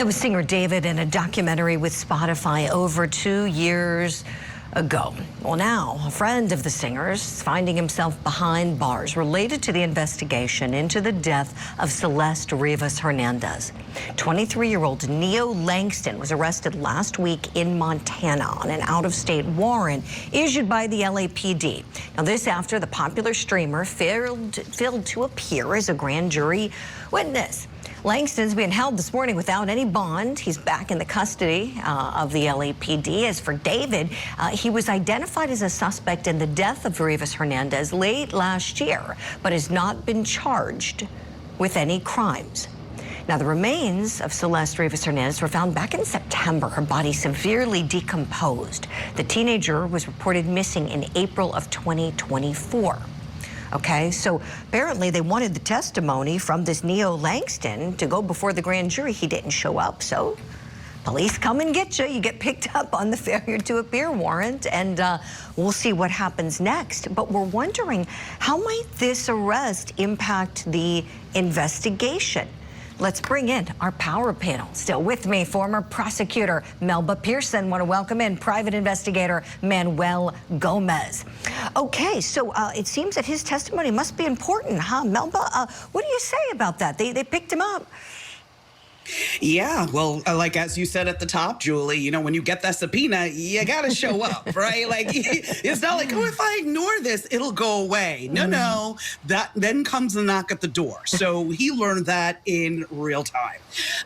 was singer David in a documentary with Spotify over 2 years ago. Well, now a friend of the singer's is finding himself behind bars related to the investigation into the death of Celeste Rivas Hernandez. 23-year-old Neo Langston was arrested last week in Montana on an out-of-state warrant issued by the LAPD. Now, this after the popular streamer failed to appear as a grand jury witness. Langston's being held this morning without any bond. He's back in the custody of the LAPD. As for David, he was identified as a suspect in the death of Rivas Hernandez late last year, but has not been charged with any crimes. Now, the remains of Celeste Rivas Hernandez were found back in September, her body severely decomposed. The teenager was reported missing in April of 2024. Okay, so apparently they wanted the testimony from this Neo Langston to go before the grand jury. He didn't show up, so police come and get you. You get picked up on the failure to appear warrant, and we'll see what happens next. But we're wondering, how might this arrest impact the investigation? Let's bring in our power panel. Still with me, former prosecutor Melba Pearson. Want to welcome in private investigator Manuel Gomez. Okay, so it seems that his testimony must be important, huh, Melba? What do you say about that? They picked him up. Yeah, well, like as you said at the top, Julie, you know, when you get that subpoena, you got to show up, right? Like, it's not like, oh, if I ignore this, it'll go away. No, that then comes the knock at the door. So he learned that in real time.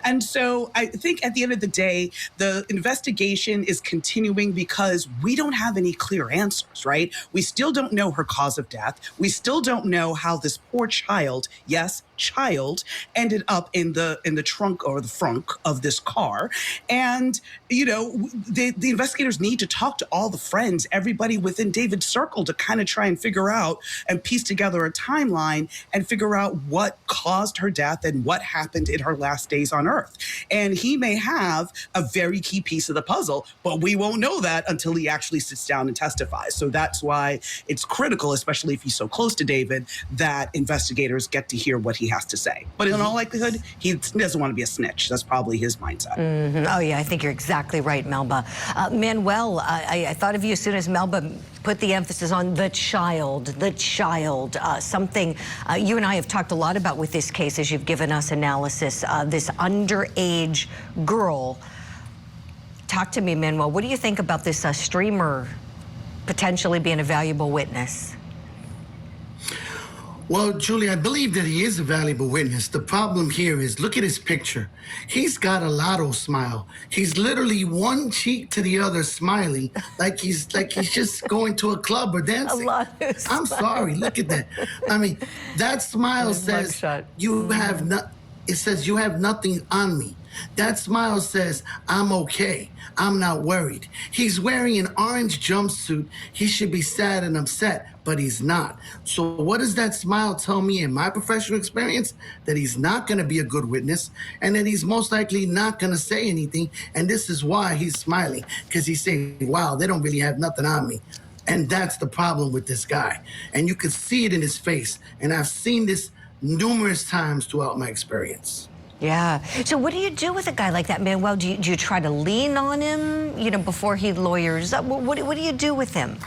And so I think at the end of the day, the investigation is continuing because we don't have any clear answers, right? We still don't know her cause of death. We still don't know how this poor child, yes, child, ended up in the trunk or the frunk of this car. And, you know, the investigators need to talk to all the friends, everybody within David's circle, to kind of try and figure out and piece together a timeline and figure out what caused her death and what happened in her last days on Earth. And he may have a very key piece of the puzzle, but we won't know that until he actually sits down and testifies. So that's why it's critical, especially if he's so close to David, that investigators get to hear what he has to say. But in all likelihood, he doesn't want to be a snitch. That's probably his mindset. Oh, yeah, I think you're exactly right, Melba. Manuel, I thought of you as soon as Melba put the emphasis on the child, something you and I have talked a lot about with this case as you've given us analysis, this underage girl. Talk to me, Manuel. What do you think about this streamer potentially being a valuable witness? Well, Julie, I believe that he is a valuable witness. The problem here is, look at his picture. He's got a lotto smile. He's literally one cheek to the other smiling, like he's just going to a club or dancing. I'm sorry, look at that. I mean, that smile says you have it says you have nothing on me. That smile says, I'm okay. I'm not worried. He's wearing an orange jumpsuit. He should be sad and upset, but he's not. So what does that smile tell me in my professional experience? That he's not going to be a good witness, and that he's most likely not going to say anything. And this is why he's smiling, because he's saying, wow, they don't really have nothing on me. And that's the problem with this guy. And you can see it in his face. And I've seen this numerous times throughout my experience. Yeah. So what do you do with a guy like that, Manuel? Do you try to lean on him, you know, before he lawyers up? What do you do with him?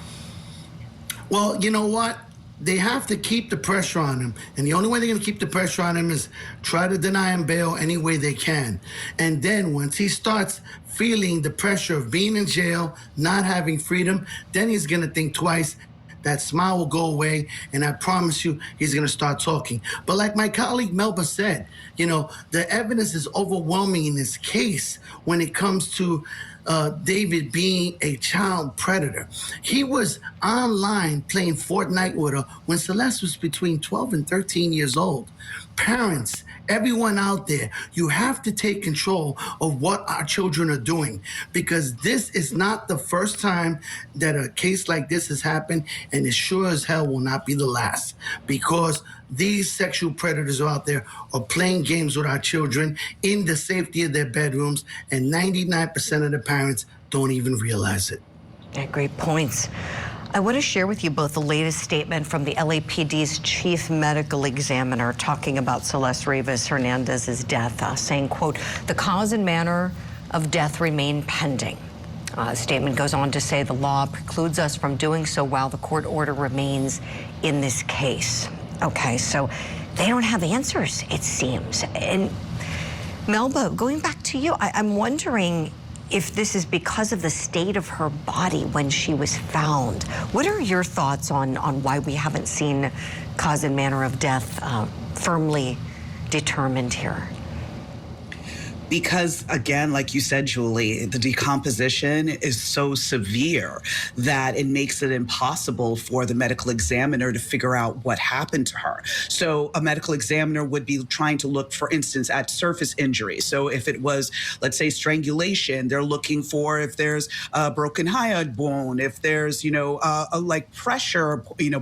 Well, you know what? They have to keep the pressure on him. And the only way they're going to keep the pressure on him is try to deny him bail any way they can. And then once he starts feeling the pressure of being in jail, not having freedom, then he's going to think twice. That smile will go away, and I promise you, he's going to start talking. But like my colleague Melba said, you know, the evidence is overwhelming in this case when it comes to David being a child predator. He was online playing Fortnite with her when Celeste was between 12 and 13 years old. Parents, everyone out there, you have to take control of what our children are doing, because this is not the first time that a case like this has happened, and it sure as hell will not be the last, because these sexual predators out there are playing games with our children in the safety of their bedrooms, and 99% of the parents don't even realize it. Yeah, great points. I want to share with you both the latest statement from the LAPD's chief medical examiner talking about Celeste Rivas Hernandez's death, saying, quote, the cause and manner of death remain pending. The statement goes on to say the law precludes us from doing so while the court order remains in this case. Okay, so they don't have answers, it seems. And Melba, going back to you, I'm wondering if this is because of the state of her body when she was found. What are your thoughts on why we haven't seen cause and manner of death firmly determined here? Because, again, like you said, Julie, the decomposition is so severe that it makes it impossible for the medical examiner to figure out what happened to her. So a medical examiner would be trying to look, for instance, at surface injuries. So if it was, let's say, strangulation, they're looking for if there's a broken hyoid bone, if there's, like pressure,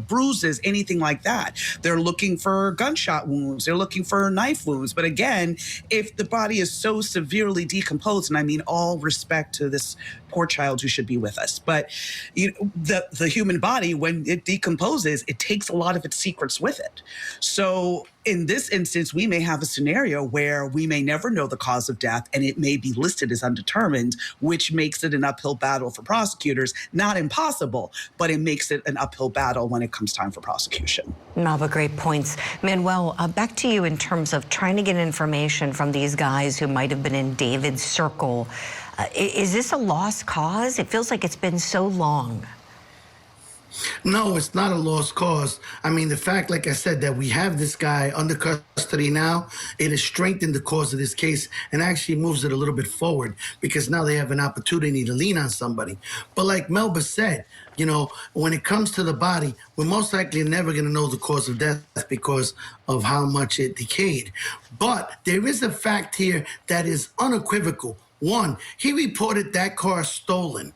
bruises, anything like that. They're looking for gunshot wounds. They're looking for knife wounds. But again, if the body is so severely decomposed, and I mean all respect to this poor child who should be with us, but the human body, when it decomposes, it takes a lot of its secrets with it. So in this instance, we may have a scenario where we may never know the cause of death, and it may be listed as undetermined, which makes it an uphill battle for prosecutors. Not impossible, but it makes it an uphill battle when it comes time for prosecution. Melba, great points. Manuel, back to you in terms of trying to get information from these guys who might have been in David's circle. Is this a lost cause? It feels like it's been so long. No, it's not a lost cause. I mean, the fact, like I said, that we have this guy under custody now, it has strengthened the cause of this case and actually moves it a little bit forward because now they have an opportunity to lean on somebody. But like Melba said, when it comes to the body, we're most likely never going to know the cause of death because of how much it decayed. But there is a fact here that is unequivocal. One, he reported that car stolen.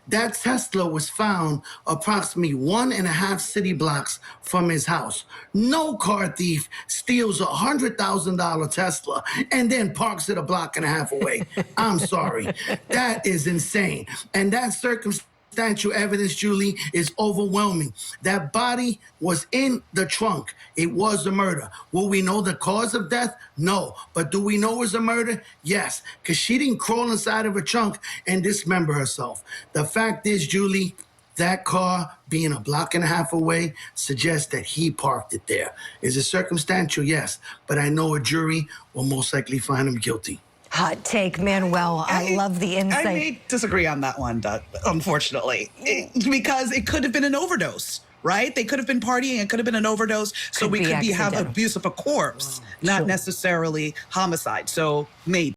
That Tesla was found approximately 1.5 city blocks from his house. No car thief steals a $100,000 Tesla and then parks it a block and a half away. I'm sorry. That is insane. And that circumstantial evidence, Julie, is overwhelming. That body was in the trunk. It was a murder. Will we know the cause of death? No. But do we know it was a murder? Yes, because she didn't crawl inside of a trunk and dismember herself. The fact is, Julie, that car being a block and a half away suggests that he parked it there. Is it circumstantial? Yes. But I know a jury will most likely find him guilty. Hot take, Manuel. I love the insight. I may disagree on that one, unfortunately, because it could have been an overdose, right? They could have been partying. It could have been an overdose. So we could have abuse of a corpse, not necessarily homicide. So maybe.